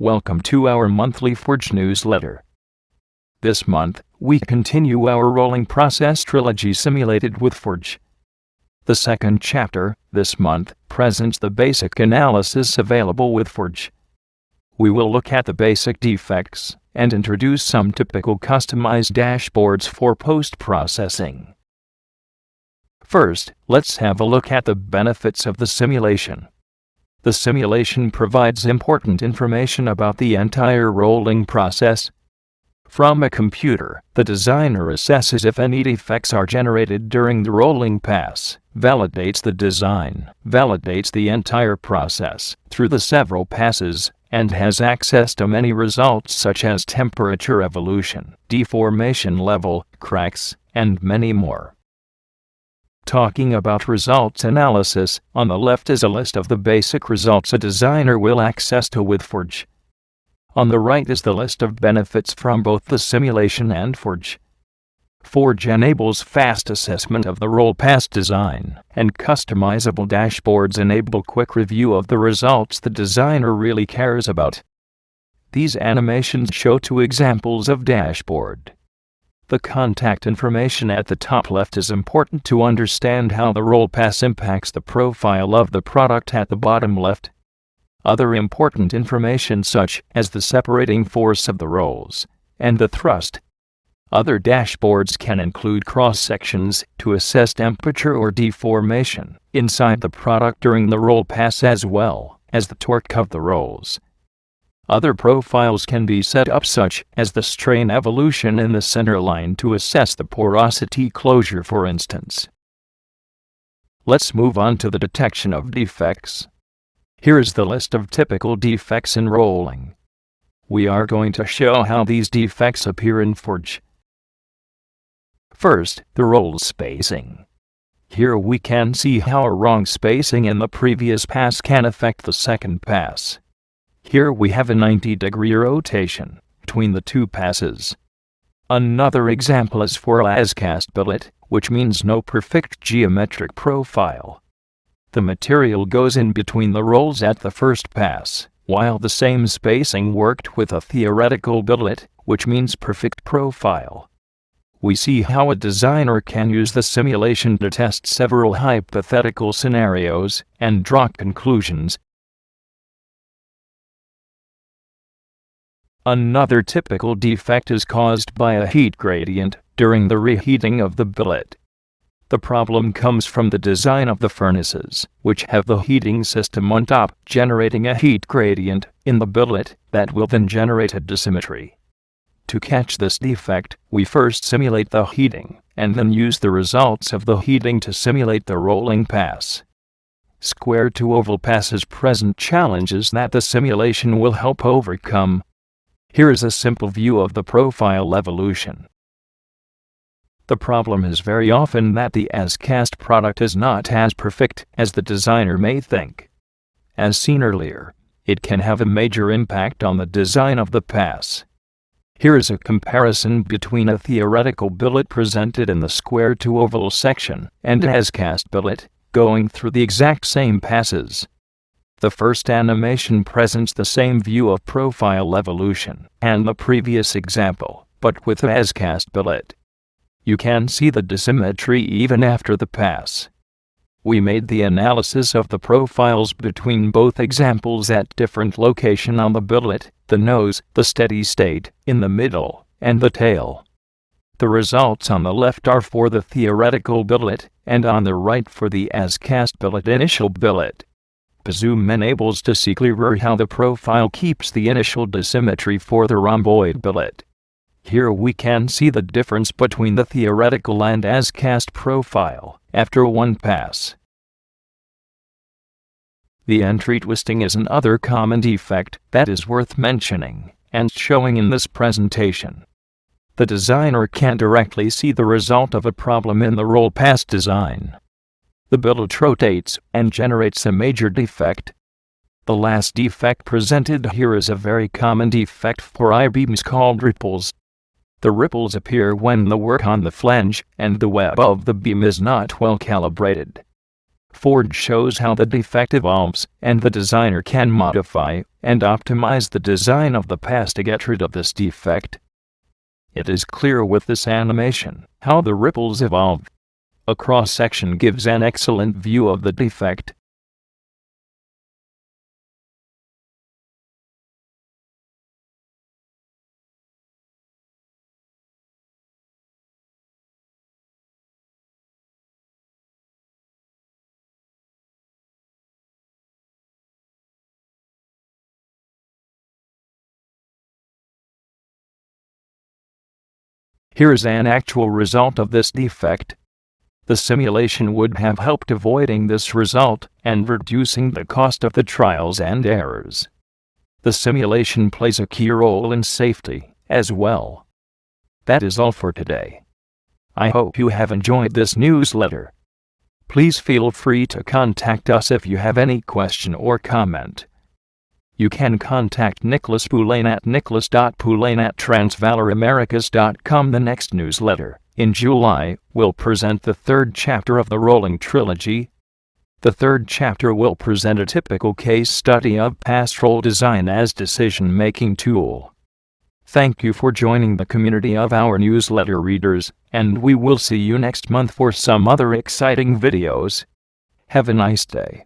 Welcome to our monthly Forge newsletter. This month, we continue our Rolling Process Trilogy simulated with Forge. The second chapter, this month, presents the basic analysis available with Forge. We will look at the basic defects and introduce some typical customized dashboards for post-processing. First, let's have a look at the benefits of the simulation. The simulation provides important information about the entire rolling process. From a computer, the designer assesses if any defects are generated during the rolling pass, validates the design, validates the entire process through the several passes, and has access to many results such as temperature evolution, deformation level, cracks, and many more. Talking about results analysis, on the left is a list of the basic results a designer will access to with Forge. On the right is the list of benefits from both the simulation and Forge. Forge enables fast assessment of the roll pass design, and customizable dashboards enable quick review of the results the designer really cares about. These animations show two examples of dashboard. The contact information at the top left is important to understand how the roll pass impacts the profile of the product at the bottom left. Other important information such as the separating force of the rolls and the thrust. Other dashboards can include cross-sections to assess temperature or deformation inside the product during the roll pass as well as the torque of the rolls. Other profiles can be set up such as the strain evolution in the center line to assess the porosity closure, for instance. Let's move on to the detection of defects. Here is the list of typical defects in rolling. We are going to show how these defects appear in Forge. First, the roll spacing. Here we can see how a wrong spacing in the previous pass can affect the second pass. Here we have a 90-degree rotation between the two passes. Another example is for as-cast billet, which means no perfect geometric profile. The material goes in between the rolls at the first pass, while the same spacing worked with a theoretical billet, which means perfect profile. We see how a designer can use the simulation to test several hypothetical scenarios and draw conclusions. Another typical defect is caused by a heat gradient during the reheating of the billet. The problem comes from the design of the furnaces, which have the heating system on top, generating a heat gradient in the billet that will then generate a dissymmetry. To catch this defect, we first simulate the heating, and then use the results of the heating to simulate the rolling pass. Square to oval passes present challenges that the simulation will help overcome. Here is a simple view of the profile evolution. The problem is very often that the as-cast product is not as perfect as the designer may think. As seen earlier, it can have a major impact on the design of the pass. Here is a comparison between a theoretical billet presented in the square to oval section and an as-cast billet going through the exact same passes. The first animation presents the same view of profile evolution and the previous example, but with as-cast billet. You can see the dissymmetry even after the pass. We made the analysis of the profiles between both examples at different location on the billet, the nose, the steady state, in the middle, and the tail. The results on the left are for the theoretical billet, and on the right for the as-cast billet initial billet. Zoom enables to see clearer how the profile keeps the initial dissymmetry for the rhomboid billet. Here we can see the difference between the theoretical and as-cast profile after one pass. The entry twisting is another common defect that is worth mentioning and showing in this presentation. The designer can directly see the result of a problem in the roll pass design. The billet rotates and generates a major defect. The last defect presented here is a very common defect for I-beams called ripples. The ripples appear when the work on the flange and the web of the beam is not well calibrated. Forge shows how the defect evolves, and the designer can modify and optimize the design of the pass to get rid of this defect. It is clear with this animation how the ripples evolve. A cross-section gives an excellent view of the defect. Here is an actual result of this defect. The simulation would have helped avoiding this result and reducing the cost of the trials and errors. The simulation plays a key role in safety as well. That is all for today. I hope you have enjoyed this newsletter. Please feel free to contact us if you have any question or comment. You can contact Nicolas Poulain at nicolas.poulain@transvaloramericas.com. The next newsletter, in July, will present the third chapter of the Rolling Trilogy. The third chapter will present a typical case study of pastoral design as decision-making tool. Thank you for joining the community of our newsletter readers, and we will see you next month for some other exciting videos. Have a nice day.